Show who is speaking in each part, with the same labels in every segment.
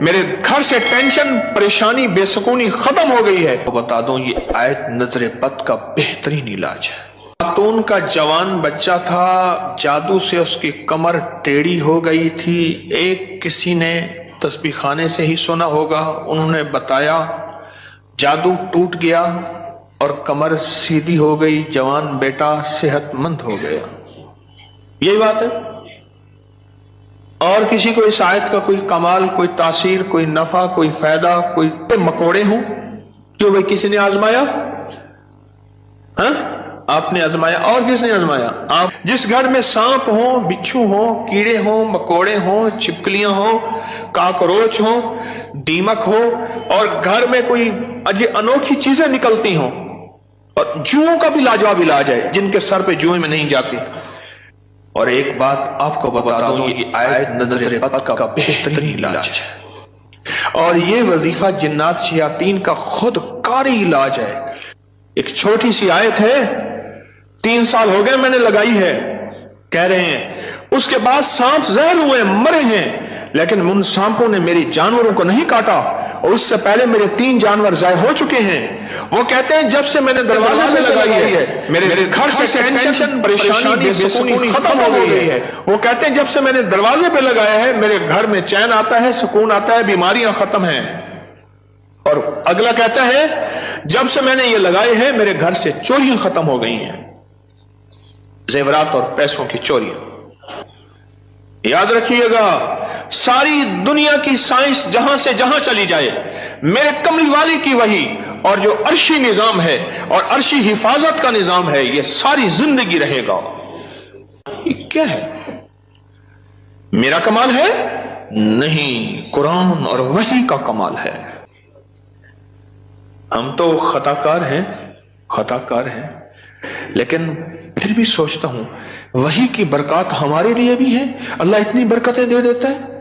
Speaker 1: میرے گھر سے ٹینشن، پریشانی، بے سکونی ختم ہو گئی ہے۔ تو بتا دوں یہ آیت نظر بد کا بہترین علاج ہے۔ خاتون کا جوان بچہ تھا، جادو سے اس کی کمر ٹیڑھی ہو گئی تھی۔ ایک کسی نے تسبیح خانے سے ہی سنا ہوگا، انہوں نے بتایا، جادو ٹوٹ گیا اور کمر سیدھی ہو گئی، جوان بیٹا صحت مند ہو گیا۔ یہی بات ہے۔ اور کسی کو اس آیت کا کوئی کمال، کوئی تاثیر، کوئی نفع، کوئی فائدہ، کوئی مکوڑے ہوں؟ کیوں بھائی کسی نے آزمایا؟ ہاں آپ نے آزمایا، اور کس نے آزمایا؟ آپ۔ جس گھر میں سانپ ہوں، بچھو ہوں، کیڑے ہوں، مکوڑے ہوں، چھپکلیاں ہوں، کاکروچ ہوں، دیمک ہو، اور گھر میں کوئی انوکھی چیزیں نکلتی ہوں، اور جوؤں کا بھی لاجواب علاج ہے، جن کے سر پہ جوئیں میں نہیں جاتی۔ اور ایک بات آپ کو بتا دوں، یہ آیت نظر بد کا بہترین علاج ہے، اور یہ وظیفہ جنات شیاطین کا خود کاری علاج ہے۔ ایک چھوٹی سی آیت ہے، 3 سال ہو گئے میں نے لگائی ہے، کہہ رہے ہیں اس کے بعد سانپ زہر ہوئے، مرے ہیں، لیکن ان سانپوں نے میری جانوروں کو نہیں کاٹا، اور اس سے پہلے میرے 3 جانور ضائع ہو چکے ہیں۔ وہ کہتے ہیں جب سے میں نے دروازے پہ لگائی ہے میرے گھر سے ٹینشن، پریشانی، بے سکونی ختم ہو گئی ہے۔ وہ کہتے ہیں جب سے میں نے دروازے پہ لگایا ہے میرے گھر میں چین آتا ہے، سکون آتا ہے، بیماریاں ختم ہیں۔ اور اگلا کہتا ہے جب سے میں نے یہ لگائے ہیں میرے گھر سے چوریاں ختم ہو گئی ہیں، زیورات اور پیسوں کی چوریاں۔ یاد رکھیے گا، ساری دنیا کی سائنس جہاں سے جہاں چلی جائے، میرے کملی والی کی وحی اور جو عرشی نظام ہے اور عرشی حفاظت کا نظام ہے، یہ ساری زندگی رہے گا۔ یہ کیا ہے؟ میرا کمال ہے؟ نہیں، قرآن اور وحی کا کمال ہے۔ ہم تو خطا کار ہیں، لیکن پھر بھی سوچتا ہوں وحی کی برکات ہمارے لیے بھی ہے، اللہ اتنی برکتیں دے دیتا ہے۔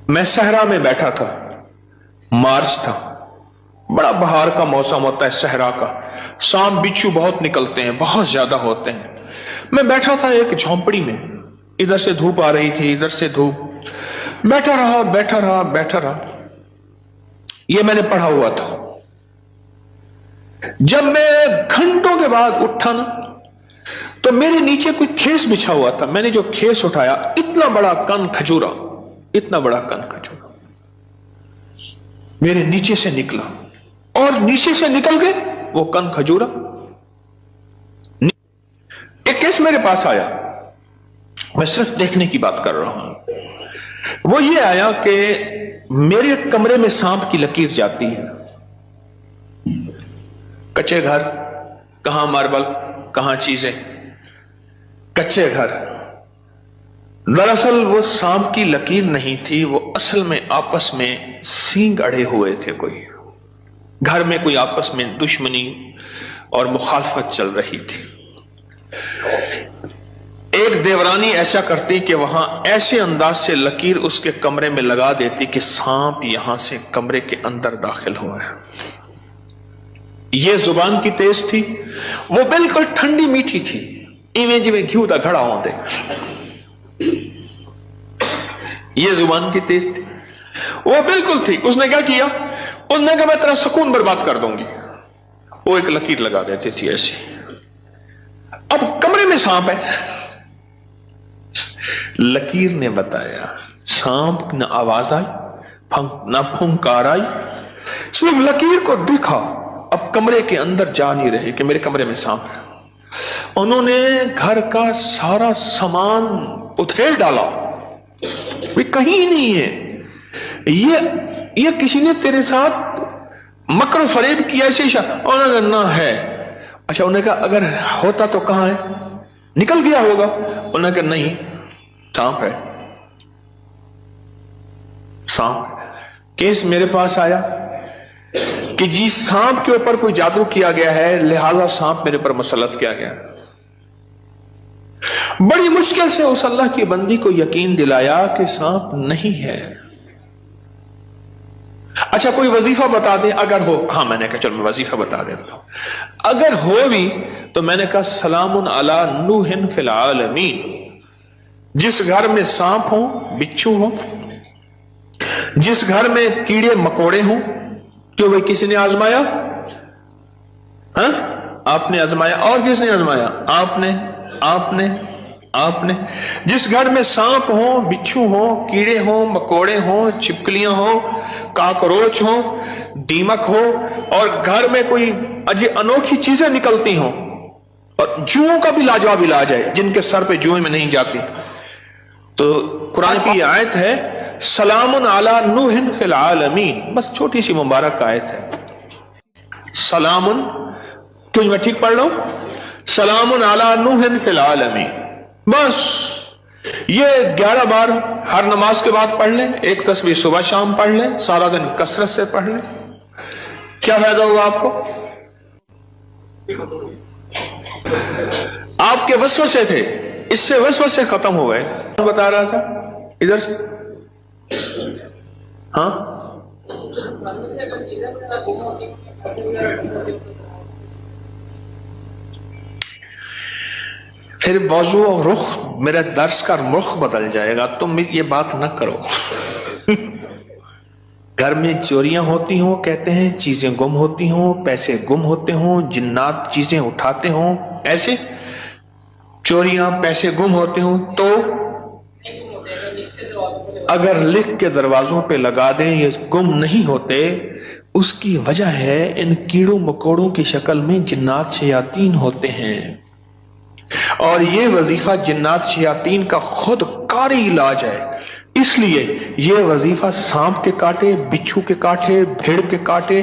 Speaker 1: میں صحرا میں بیٹھا تھا، مارچ تھا، بڑا بہار کا موسم ہوتا ہے صحرا کا، سانپ بچھو بہت نکلتے ہیں، بہت زیادہ ہوتے ہیں۔ میں بیٹھا تھا ایک جھونپڑی میں، ادھر سے دھوپ آ رہی تھی، ادھر سے دھوپ، بیٹھا رہا۔ یہ میں نے پڑھا ہوا تھا۔ جب میں گھنٹوں کے بعد اٹھا نا، تو میرے نیچے کوئی کھیس بچھا ہوا تھا۔ میں نے جو کھیس اٹھایا، اتنا بڑا کن کھجورا میرے نیچے سے نکلا، اور نیچے سے نکل کے وہ کن کھجورا ایک کیس میرے پاس آیا۔ میں صرف دیکھنے کی بات کر رہا ہوں۔ وہ یہ آیا کہ میرے کمرے میں سانپ کی لکیر جاتی ہے، کچے گھر، کہاں ماربل، کہاں چیزیں، کچے گھر۔ دراصل وہ سانپ کی لکیر نہیں تھی، وہ اصل میں آپس میں سینگ اڑے ہوئے تھے، کوئی گھر میں کوئی آپس میں دشمنی اور مخالفت چل رہی تھی۔ ایک دیورانی ایسا کرتی کہ وہاں ایسے انداز سے لکیر اس کے کمرے میں لگا دیتی کہ سانپ یہاں سے کمرے کے اندر داخل ہوا ہے۔ یہ زبان کی تیز تھی، وہ بالکل ٹھنڈی میٹھی تھی، ایویں جویں گھیو دا گھڑا ہوندے۔ یہ زبان کی تیز تھی، وہ بالکل تھی۔ اس نے کیا کیا؟ اس نے کہا میں تیرا سکون برباد کر دوں گی۔ وہ ایک لکیر لگا دیتی تھی ایسی۔ اب کمرے میں سانپ ہے، لکیر نے بتایا، سانپ نہ آواز آئی، نہ پھنکار آئی، صرف لکیر کو دیکھا۔ اب کمرے کے اندر جا نہیں رہے کہ میرے کمرے میں سانپ ہے۔ انہوں نے گھر کا سارا سامان ادھیڑ ڈالا، کہیں نہیں ہے، یہ کسی نے تیرے ساتھ مکر و فریب کیا ایسے انہوں نے نہ ہے۔ اچھا، انہوں نے کہا اگر ہوتا تو کہاں ہے؟ نکل گیا ہوگا۔ انہوں نے کہا نہیں، سانپ ہے، سانپ۔ کیس میرے پاس آیا کہ جی سانپ کے اوپر کوئی جادو کیا گیا ہے، لہذا سانپ میرے پر مسلط کیا گیا۔ بڑی مشکل سے اس اللہ کی بندی کو یقین دلایا کہ سانپ نہیں ہے۔ اچھا کوئی وظیفہ بتا دیں اگر ہو۔ ہاں میں نے کہا چل میں وظیفہ بتا دیتا ہوں، اگر ہو بھی تو میں نے کہا سلام علی نوح فی العالمین۔ جس گھر میں سانپ ہو، بچھو ہو، जिस घर में कीड़े मकोड़े हों, क्यों भाई किसी ने आजमाया? हाँ, आपने आजमाया। और किसने आजमाया? आपने। जिस घर में सांप हो, बिच्छू हो, कीड़े हो, मकोड़े हो, छिपकलियां हो, काकरोच हो, दीमक हो, और घर में कोई अनोखी चीजें निकलती हो, और जुओं का भी लाजवाब इलाज है, जिनके सर पे जुएं में नहीं जाती। तो कुरान की आयत है, सलामुन अला नूहिन फिल आलमीन। बस छोटी सी मुबारक आयत है। सलामुन, क्यों मैं ठीक पढ़ रहा हूं? सलामुन अला नूहिन फिल आलमीन। बस ये 11 बार हर नमाज के बाद पढ़ लें, एक तस्बीह सुबह शाम पढ़ लें, सारा दिन कसरत से पढ़ लें, क्या फायदा होगा आपको? आपके वसवसे थे, इससे वसवसे खत्म हो गए। बता रहा था इधर से, हाँ, फिर मौजू और रुख, मेरे दर्स का रुख बदल जाएगा। तुम ये बात न करो। घर में चोरियां होती हों, कहते हैं चीजें गुम होती हों, पैसे गुम होते हों, जिन्नात चीजें उठाते हों, ऐसे चोरियां पैसे गुम होते हों, तो अगर लिख के दरवाजों पे लगा दें ये गुम नहीं होते। उसकी वजह है इन कीड़ों मकोड़ों की शक्ल में जिन्नात शयातीन होते हैं, और ये वजीफा जिन्नात शयातीन का खुद कारी इलाज है। इसलिए ये वजीफा सांप के काटे, बिच्छू के काटे, भेड़ के काटे,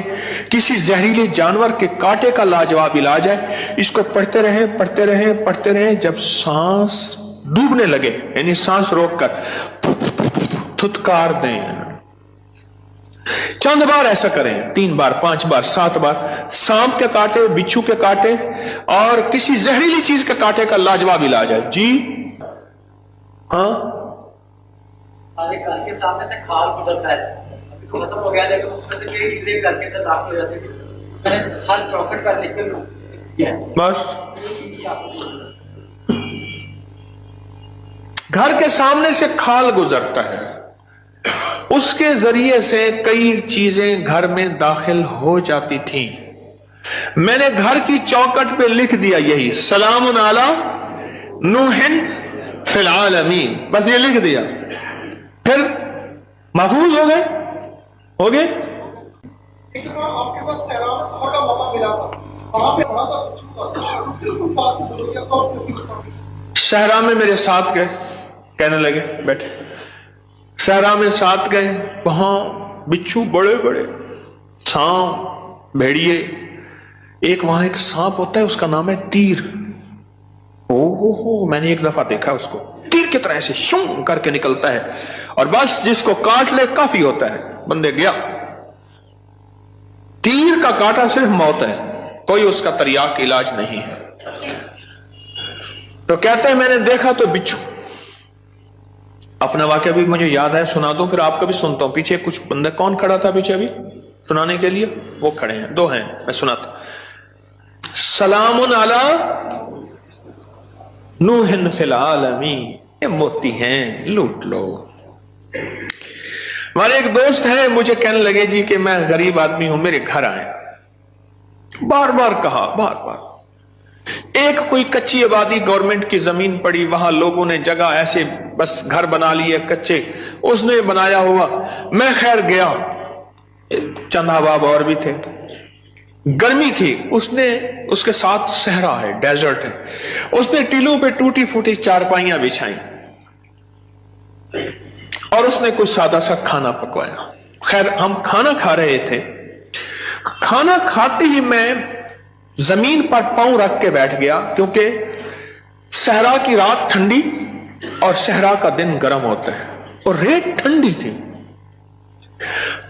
Speaker 1: किसी जहरीले जानवर के काटे का लाजवाब इलाज है। इसको पढ़ते रहें, पढ़ते रहें, पढ़ते रहें। जब सांस डूबने लगे, यानी सांस रोककर थुतकार दें, चंद बार ऐसा करें, 3 बार, 5 बार, 7 बार। सांप के काटे, बिच्छू के काटे और किसी जहरीली चीज के काटे का लाजवाब इलाज है। जी हाँ,
Speaker 2: घर के सामने से खाल गुजरता है, अभी तो खत्म हो गया, लेकिन उसमें से कई चीजें घर के अंदर दाखिल हो जाती थी। मैंने हर चौखट पर लिख कर
Speaker 1: बस घर के सामने से खाल गुजरता है, उसके जरिए से कई चीजें घर में दाखिल हो जाती थी। मैंने घर की चौखट पे लिख दिया यही, सलामुन अला नूहिन फिल आलमीन, बस ये लिख दिया, फिर महफूज हो गए।
Speaker 3: एक बार आपके साथ सहरा में सफर का मौका मिला था, वहां पे बड़ा सा बिच्छू था, बिल्कुल पास से गुजर गया था, उसको
Speaker 1: सहरा में मेरे साथ गए, कहने लगे बैठे, सहरा में साथ गए, वहां बिच्छू बड़े बड़े, सांप, भेड़िए, एक वहां एक सांप होता है, उसका नाम है तीर। ओहो, मैंने एक दफा देखा उसको, तीर की तरह से शूं करके निकलता है, और बस जिसको काट ले काफी होता है, बंदे गया। तीर का काटा सिर्फ मौत है, कोई उसका तरियाक इलाज नहीं है। तो कहते हैं मैंने देखा तो बिच्छू। अपना वाक्य भी मुझे याद है, सुना दो, फिर आपका भी सुनता हूं। पीछे कुछ बंदा, कौन खड़ा था पीछे अभी सुनाने के लिए? वो खड़े हैं, 2 हैं, मैं सुनाता। सलामुन अला नूहिन फिल आलमीन, ये मोती हैं, लूट लो। हमारे एक दोस्त हैं, मुझे कहने लगे जी कि मैं गरीब आदमी हूं, मेरे घर आए। बार बार कहा, बार बार। एक कोई कच्ची आबादी, गवर्नमेंट की जमीन पड़ी, वहां लोगों ने जगह ऐसे बस घर बना लिए कच्चे, उसने बनाया हुआ। मैं खैर गया, चंद अहबाब और भी थे, गर्मी थी, उसने, उसके साथ सहरा है, डेजर्ट है, उसने टीलों पे टूटी फूटी चारपाइयां बिछाई और उसने कुछ सादा सा खाना पकवाया। खैर हम खाना खा रहे थे, खाना खाते ही मैं जमीन पर पांव रख के बैठ गया, क्योंकि सहरा की रात ठंडी और सहरा का दिन गर्म होता है, और रेत ठंडी थी।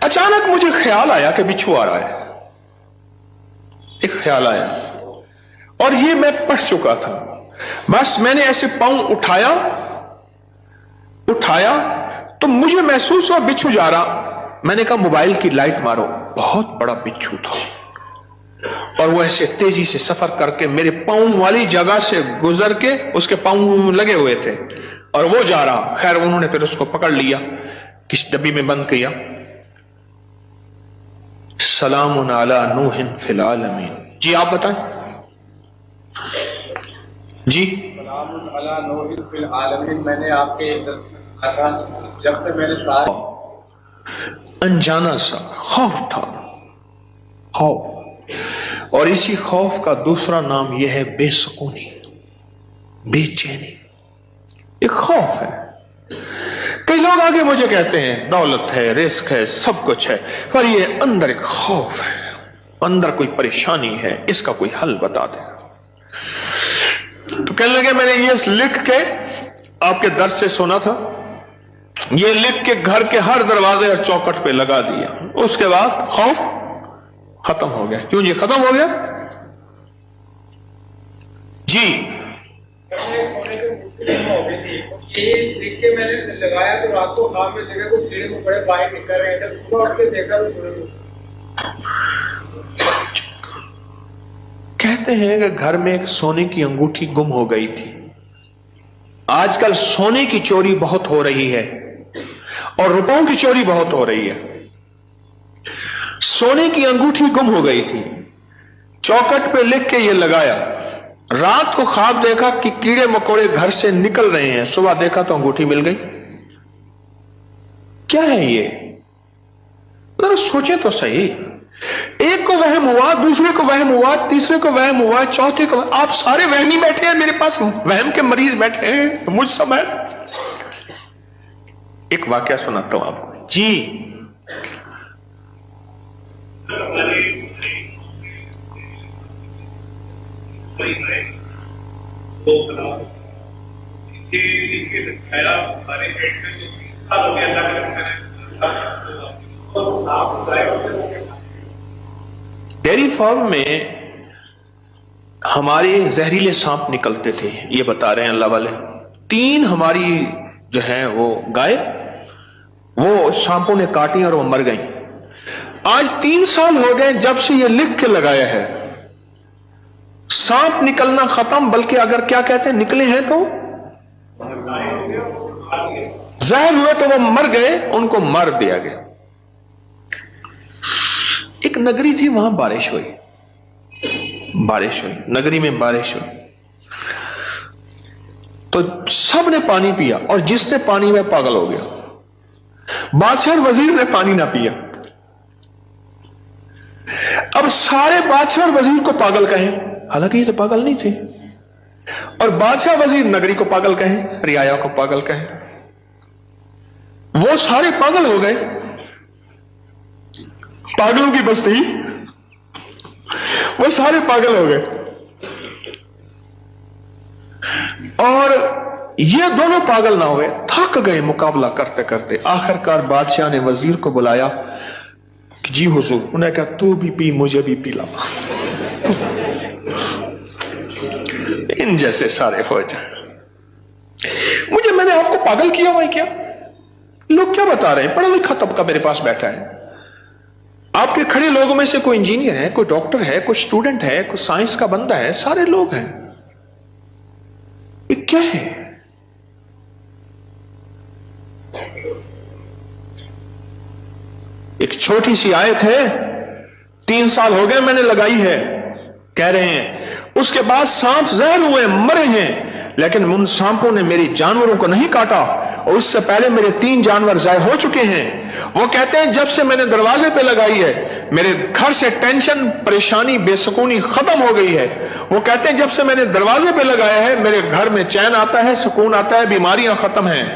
Speaker 1: अचानक मुझे ख्याल आया कि बिच्छू आ रहा है, एक ख्याल आया, और ये मैं पढ़ चुका था। बस मैंने ऐसे पांव उठाया तो मुझे महसूस हुआ बिच्छू जा रहा। मैंने कहा मोबाइल की लाइट मारो, बहुत बड़ा बिच्छू था, और वो ऐसे तेजी से सफर करके मेरे पांव वाली जगह से गुजर के, उसके पांव लगे हुए थे और वो जा रहा। खैर उन्होंने फिर उसको पकड़ लिया, किस डब्बी में बंद किया? सलामुन अला नूहिन फिल आलमीन। जी आप बताएं। जी
Speaker 4: सलामुन अला नूहिन फिल आलमीन मैंने आपके कहा था, जब से मैंने सारे
Speaker 1: अनजाना सा खौफ था, खौफ। और इसी खौफ का दूसरा नाम यह है बेसुकूनी, बेचैनी। एक खौफ है। कई लोग आगे मुझे कहते हैं दौलत है, रिस्क है, सब कुछ है, पर ये अंदर एक खौफ है, अंदर कोई परेशानी है, इसका कोई हल बता दे। तो कहने लगे मैंने ये लिख के आपके दर्स से सुना था, ये लिख के घर के हर दरवाजे और चौखट पे लगा दिया। उसके बाद खौफ खत्म हो गया। क्यों जी खत्म हो गया? जी
Speaker 4: सोने के मुश्किल हो गई थी, ये लिख के मैंने लगाया तो रात को खाम में जगह को कीड़े मकोड़े बाहर निकल रहे थे, सुबह उठ के देखा तो सोने में।
Speaker 1: कहते हैं कि घर में एक सोने की अंगूठी गुम हो गई थी। आजकल सोने की चोरी बहुत हो रही है और रुपयों की चोरी बहुत हो रही है। सोने की अंगूठी गुम हो गई थी, चौखट पे लिख के ये लगाया, रात को ख्वाब देखा कि कीड़े मकोड़े घर से निकल रहे हैं, सुबह देखा तो अंगूठी मिल गई। क्या है ये? जरा सोचे तो सही। एक को वहम हुआ, दूसरे को वहम हुआ, तीसरे को वहम हुआ, चौथे को। आप सारे वहमी बैठे हैं, मेरे पास वहम के मरीज बैठे हैं मुझ समय। एक वाकया सुनाता हूं आपको। जी डेयरी फार्म में हमारे जहरीले सांप निकलते थे, ये बता रहे हैं अल्लाह वाले। 3 हमारी जो है वो गाय, वो सांपों ने काटी और वो मर गई। आज 3 साल हो गए जब से ये लिख के लगाया है, सांप निकलना खत्म, बल्कि अगर क्या कहते हैं निकले हैं तो जहर हुए तो वो मर गए, उनको मार दिया गया। एक नगरी थी, वहां बारिश हुई, नगरी में बारिश हुई तो सबने पानी पिया और जिसने पानी में पागल हो गया। बादशाह और वजीर ने पानी ना पिया। अब सारे बादशाह और वजीर को पागल कहें, हालांकि ये तो पागल नहीं थे, और बादशाह वजीर नगरी को पागल कहें, रियाया को पागल कहें, वो सारे पागल हो गए। पागलों की बस्ती, वो सारे पागल हो गए। और ये दोनों पागल ना हुए, थक गए मुकाबला करते करते। आखिरकार बादशाह ने वजीर को बुलाया कि जी हुजूर, उन्होंने कहा तू भी पी, मुझे भी पिला, इन जैसे सारे हो जाए। मुझे, मैंने आपको पागल किया हुआ है क्या? लोग क्या बता रहे हैं? पढ़ा लिखा तबका मेरे पास बैठा है। आपके खड़े लोगों में से कोई इंजीनियर है, कोई डॉक्टर है, कोई स्टूडेंट है, कोई साइंस का बंदा है, सारे लोग हैं। ये क्या है? एक छोटी सी आयत है, 3 साल हो गए मैंने लगाई है, कह रहे हैं उसके बाद सांप जहर हुए, मरे हैं, लेकिन उन सांपों ने मेरी जानवरों को नहीं काटा, और उससे पहले मेरे 3 जानवर जाए हो चुके हैं। वो कहते हैं जब से मैंने दरवाजे पे लगाई है, मेरे घर से टेंशन, परेशानी, बेसुकूनी खत्म हो गई है। वो कहते हैं जब से मैंने दरवाजे पे लगाया है, मेरे घर में चैन आता है, सुकून आता है, बीमारियां खत्म हैं।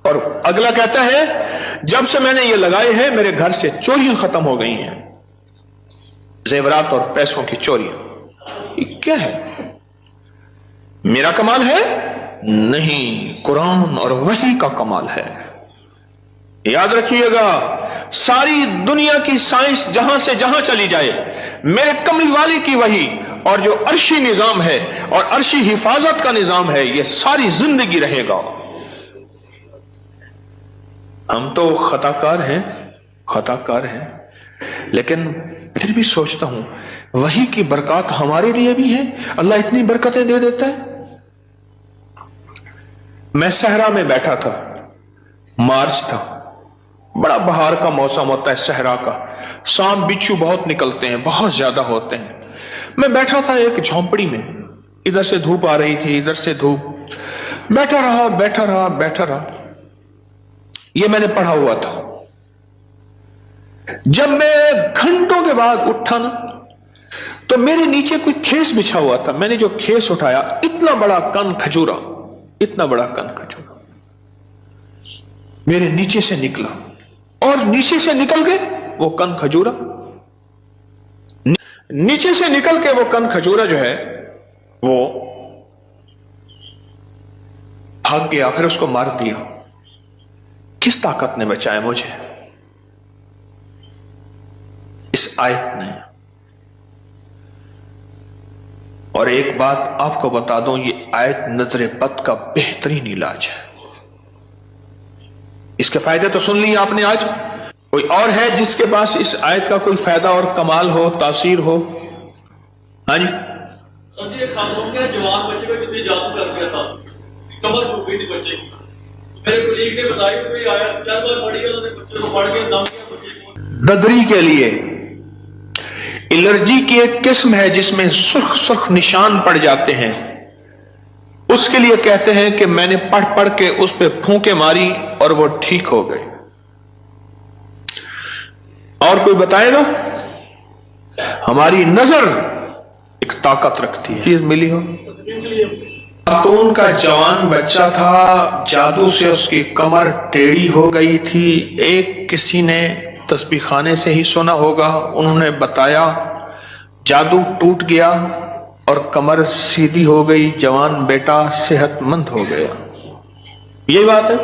Speaker 1: और अगला कहता है जब से मैंने ये लगाए हैं, मेरे घर से चोरियां खत्म हो गई हैं, जेवरात और पैसों की चोरियां। ये क्या है? मेरा कमाल है? नहीं, कुरान और वही का कमाल है। याद रखिएगा, सारी दुनिया की साइंस जहां से जहां चली जाए, मेरे कमली वाली की वही और जो अर्शी निजाम है और अर्शी हिफाजत का निजाम है, ये सारी जिंदगी रहेगा। हम तो खताकार हैं, लेकिन फिर भी सोचता हूं वही की बरकत हमारे लिए भी है। अल्लाह इतनी बरकतें दे देता है। मैं सहरा में बैठा था, मार्च था, बड़ा बहार का मौसम होता है सहरा का, सांप बिच्छू बहुत निकलते हैं, बहुत ज्यादा होते हैं। मैं बैठा था एक झोंपड़ी में, इधर से धूप आ रही थी, इधर से धूप, बैठा रहा बैठा रहा बैठा रहा। ये मैंने पढ़ा हुआ था। जब मैं घंटों के बाद उठा ना, तो मेरे नीचे कोई खेस बिछा हुआ था। मैंने जो खेस उठाया, इतना बड़ा कन खजूरा, इतना बड़ा कन खजूरा मेरे नीचे से निकला, और नीचे से निकल के वो कन खजूरा, नीचे से निकल के वो कन खजूरा जो है वो भाग गया, फिर उसको मार दिया। किस ताकत ने बचाया मुझे? इस आयत ने। और एक बात आपको बता दूं, ये आयत नजर बद का बेहतरीन इलाज है। इसके फायदे तो सुन लिए आपने आज। कोई और है जिसके पास इस आयत का कोई फायदा और कमाल हो, तासीर हो? हाँ जी।
Speaker 2: जी, खासतौर के जवान बच्चे पे किसी जादू कर दिया था, कमर झुक गई थी बच्चे की। मेरे कुलीग ने बताया कोई आया, 4 बार पढ़ी है, उन्होंने बच्चे को पढ़ के दम किया बच्चे को।
Speaker 1: ददरी के लिए एलर्जी की एक किस्म है जिसमें सुर्ख सुर्ख निशान पड़ जाते हैं, उसके लिए कहते हैं कि मैंने पढ़ पढ़ के उस पे फूंके मारी और वो ठीक हो गए। और कोई बताएगा? हमारी नजर एक ताकत रखती है। चीज मिली हो? खातून का जवान बच्चा था, जादू से उसकी कमर टेढ़ी हो गई थी। एक किसी ने तस्बीह खाने से ही सुना होगा, उन्होंने बताया, जादू टूट गया और कमर सीधी हो गई, जवान बेटा सेहतमंद हो गया। यही बात है।